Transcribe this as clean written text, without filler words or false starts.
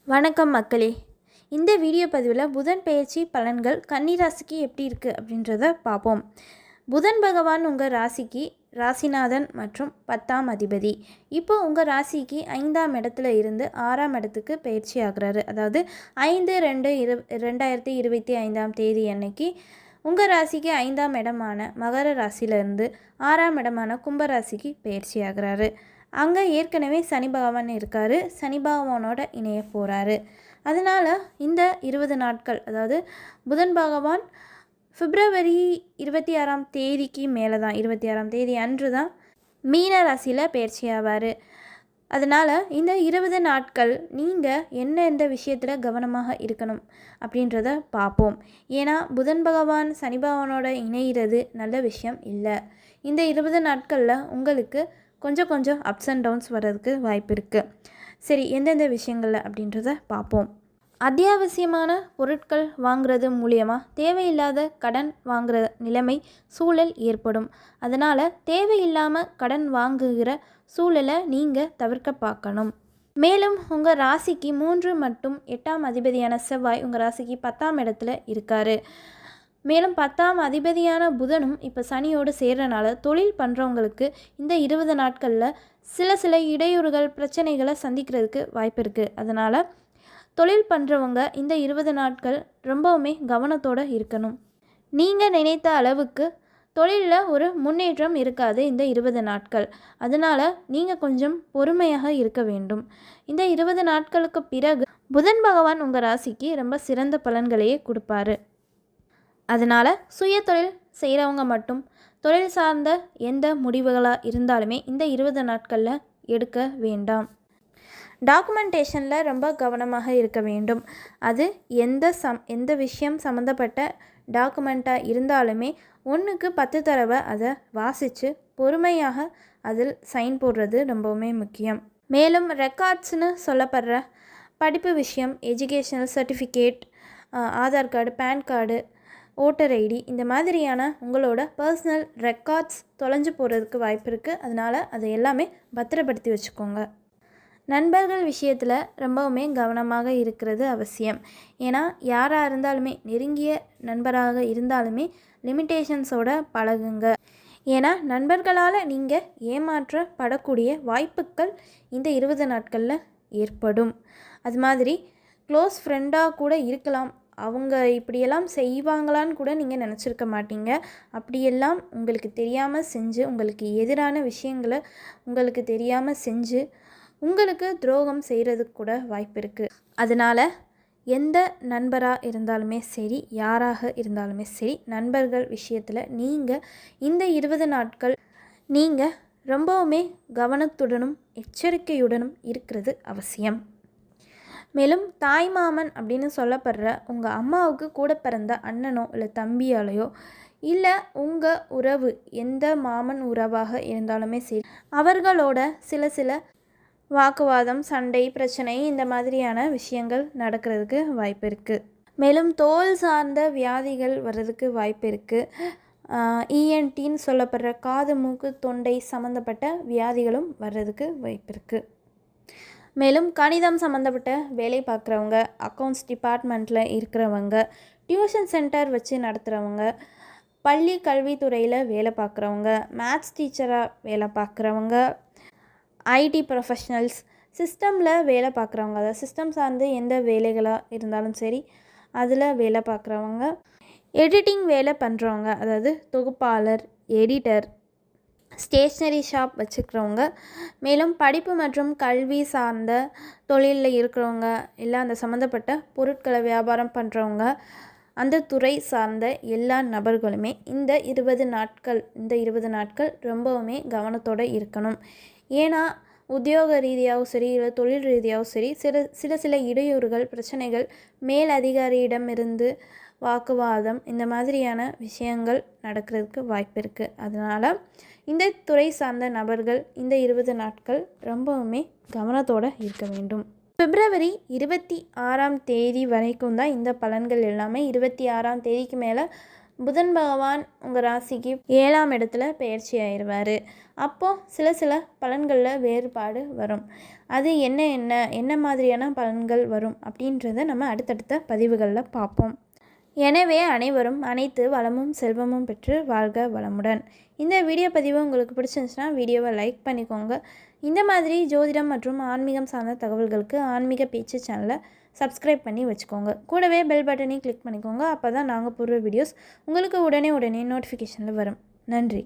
வணக்கம் மக்களே. இந்த வீடியோ பதிவில் புதன் பெயர்ச்சி பலன்கள் கன்னி ராசிக்கு எப்படி இருக்குது அப்படின்றத பார்ப்போம். புதன் பகவான் உங்கள் ராசிக்கு ராசிநாதன் மற்றும் 10ஆம் அதிபதி. இப்போ உங்கள் ராசிக்கு 5ஆம் இடத்துல இருந்து 6ஆம் இடத்துக்கு பயிற்சி ஆகிறாரு. அதாவது 5/2/2025 தேதி அன்னைக்கு உங்கள் ராசிக்கு 5ஆம் இடமான மகர ராசியிலேருந்து 6ஆம் இடமான கும்ப ராசிக்கு பயிற்சி ஆகிறாரு. அங்கே ஏற்கனவே சனி பகவான் இருக்கார். சனி பகவானோட இணைய போகிறாரு. அதனால் இந்த 20 நாட்கள், அதாவது புதன் பகவான் பிப்ரவரி 26ஆம் தேதிக்கு மேலே தான், 26ஆம் தேதி அன்று தான் மீன ராசியில் பயிற்சி ஆவார். அதனால் இந்த 20 நாட்கள் நீங்கள் எந்த விஷயத்தில் கவனமாக இருக்கணும் அப்படின்றத பார்ப்போம். ஏன்னா புதன் பகவான் சனி பகவானோட இணைகிறது நல்ல விஷயம் இல்லை. இந்த 20 நாட்களில் உங்களுக்கு கொஞ்சம் அப்ஸ் அண்ட் டவுன்ஸ் வர்றதுக்கு வாய்ப்பு இருக்குது. சரி, எந்தெந்த விஷயங்கள் அப்படின்றத பார்ப்போம். அத்தியாவசியமான பொருட்கள் வாங்குறது மூலியமாக தேவையில்லாத கடன் வாங்குகிற நிலைமை சூழல் ஏற்படும். அதனால் தேவையில்லாமல் கடன் வாங்குகிற சூழலை நீங்கள் தவிர்க்க பார்க்கணும். மேலும் உங்கள் ராசிக்கு 3 மற்றும் 8ஆம் அதிபதியான செவ்வாய் உங்கள் ராசிக்கு 10ஆம் இடத்துல இருக்கார். மேலும் 10ஆம் அதிபதியான புதனும் இப்போ சனியோடு சேர்றனால தொழில் பண்ணுறவங்களுக்கு இந்த 20 நாட்களில் சில இடையூறுகள் பிரச்சனைகளை சந்திக்கிறதுக்கு வாய்ப்பு இருக்குது. அதனால் தொழில் பண்ணுறவங்க இந்த 20 நாட்கள் ரொம்பவுமே கவனத்தோடு இருக்கணும். நீங்கள் நினைத்த அளவுக்கு தொழிலில் ஒரு முன்னேற்றம் இருக்காது இந்த 20 நாட்கள். அதனால் நீங்கள் கொஞ்சம் பொறுமையாக இருக்க வேண்டும். இந்த 20 நாட்களுக்கு பிறகு புதன் பகவான் உங்கள் ராசிக்கு ரொம்ப சிறந்த பலன்களையே கொடுப்பாரு. அதனால் சுய தொழில் செய்கிறவங்க மட்டும் தொழில் சார்ந்த எந்த முடிவுகளாக இருந்தாலுமே இந்த 20 நாட்களில் எடுக்க வேண்டாம். டாக்குமெண்டேஷனில் ரொம்ப கவனமாக இருக்க வேண்டும். அது எந்த விஷயம் சம்மந்தப்பட்ட டாக்குமெண்ட்டாக இருந்தாலுமே 1க்கு 10 தடவை அதை வாசித்து பொறுமையாக அதில் சைன் போடுறது ரொம்பவுமே முக்கியம். மேலும் ரெக்கார்ட்ஸ்னு சொல்லப்படுற படிப்பு விஷயம், educational certificate, Aadhaar card, PAN card, voter ID, இந்த மாதிரியான உங்களோட பர்சனல் ரெக்கார்ட்ஸ் தொலைஞ்சு போகிறதுக்கு வாய்ப்பு இருக்குது. அதனால் அதை எல்லாமே பத்திரப்படுத்தி வச்சுக்கோங்க. நண்பர்கள் விஷயத்தில் ரொம்பவுமே கவனமாக இருக்கிறது அவசியம். ஏன்னா யாராக இருந்தாலுமே, நெருங்கிய நண்பராக இருந்தாலுமே லிமிட்டேஷன்ஸோட பழகுங்க. ஏன்னா நண்பர்களால் நீங்கள் ஏமாற்றப்படக்கூடிய வாய்ப்புகள் இந்த 20 நாட்களில் ஏற்படும். அது மாதிரி க்ளோஸ் ஃப்ரெண்டாக கூட இருக்கலாம். அவங்க இப்படியெல்லாம் செய்வாங்களான்னு கூட நீங்கள் நினச்சிருக்க மாட்டீங்க. அப்படியெல்லாம் உங்களுக்கு தெரியாமல் செஞ்சு, உங்களுக்கு எதிரான விஷயங்களை உங்களுக்கு தெரியாமல் செஞ்சு உங்களுக்கு துரோகம் செய்கிறதுக்கு கூட வாய்ப்பு இருக்குது. அதனால் எந்த நண்பராக இருந்தாலுமே சரி, யாராக இருந்தாலுமே சரி, நண்பர்கள் விஷயத்தில் நீங்கள் இந்த 20 நாட்கள் நீங்கள் ரொம்பவுமே கவனத்துடனும் எச்சரிக்கையுடனும் இருக்கிறது அவசியம். மேலும் தாய்மாமன் அப்படின்னு சொல்லப்படுற உங்கள் அம்மாவுக்கு கூட பிறந்த அண்ணனோ இல்லை தம்பியாலேயோ, இல்லை உங்கள் உறவு எந்த மாமன் உறவாக இருந்தாலுமே சரி, அவர்களோட சில வாக்குவாதம், சண்டை, பிரச்சனை, இந்த மாதிரியான விஷயங்கள் நடக்கிறதுக்கு வாய்ப்பு இருக்குது. மேலும் தோல் சார்ந்த வியாதிகள் வர்றதுக்கு வாய்ப்பு இருக்குது. இஎன்டின்னு சொல்லப்படுற காது, மூக்கு, தொண்டை சம்மந்தப்பட்ட வியாதிகளும் வர்றதுக்கு வாய்ப்பு இருக்குது. மேலும் கணிதம் சம்மந்தப்பட்ட வேலை பார்க்குறவங்க, அக்கௌண்ட்ஸ் டிபார்ட்மெண்ட்டில் இருக்கிறவங்க, டியூஷன் சென்டர் வச்சு நடத்துகிறவங்க, பள்ளி கல்வித்துறையில் வேலை பார்க்குறவங்க, மேத்ஸ் டீச்சராக வேலை பார்க்குறவங்க, ஐடி ப்ரொஃபஷ்னல்ஸ், சிஸ்டமில் வேலை பார்க்குறவங்க, அதாவது சிஸ்டம் சார்ந்து எந்த வேலைகளாக இருந்தாலும் சரி அதில் வேலை பார்க்குறவங்க, எடிட்டிங் வேலை பண்ணுறவங்க, அதாவது தொகுப்பாளர், எடிட்டர், ஸ்டேஷ்னரி ஷாப் வச்சுக்கிறவங்க, மேலும் படிப்பு மற்றும் கல்வி சார்ந்த தொழிலில் இருக்கிறவங்க, இல்லை அந்த சம்மந்தப்பட்ட பொருட்களை வியாபாரம் பண்ணுறவங்க, அந்த துறை சார்ந்த எல்லா நபர்களுமே இந்த 20 நாட்கள் ரொம்பவுமே கவனத்தோடு இருக்கணும். ஏன்னா உத்தியோக ரீதியாகவும் சரி, இல்லை தொழில் ரீதியாகவும் சரி, சில இடையூறுகள், பிரச்சனைகள், மேல் அதிகாரியிடமிருந்து வாக்குவாதம், இந்த மாதிரியான விஷயங்கள் நடக்கிறதுக்கு வாய்ப்பு இருக்குது. அதனால் இந்த துறை சார்ந்த நபர்கள் இந்த 20 நாட்கள் ரொம்பவுமே கவனத்தோடு இருக்க வேண்டும். பிப்ரவரி 26ஆம் தேதி வரைக்கும் தான் இந்த பலன்கள் எல்லாமே. 26ஆம் தேதிக்கு மேலே புதன் பகவான் உங்கள் ராசிக்கு 7ஆம் இடத்துல பெயர்ச்சி ஆயிடுவார். அப்போது சில பலன்களில் வேறுபாடு வரும். அது என்ன மாதிரியான பலன்கள் வரும் அப்படின்றத நம்ம அடுத்தடுத்த பதிவுகளில் பார்ப்போம். எனவே அனைவரும் அனைத்து வளமும் செல்வமும் பெற்று வாழ்க வளமுடன். இந்த வீடியோ பதிவு உங்களுக்கு பிடிச்சிருந்துச்சுன்னா வீடியோவை லைக் பண்ணிக்கோங்க. இந்த மாதிரி ஜோதிடம் மற்றும் ஆன்மீகம் சார்ந்த தகவல்களுக்கு ஆன்மீக பேச்சு சேனலை சப்ஸ்கிரைப் பண்ணி வச்சுக்கோங்க. கூடவே பெல் பட்டனையும் கிளிக் பண்ணிக்கோங்க. அப்போ தான் நாங்கள் போடுற வீடியோஸ் உங்களுக்கு உடனே நோட்டிஃபிகேஷனில் வரும். நன்றி.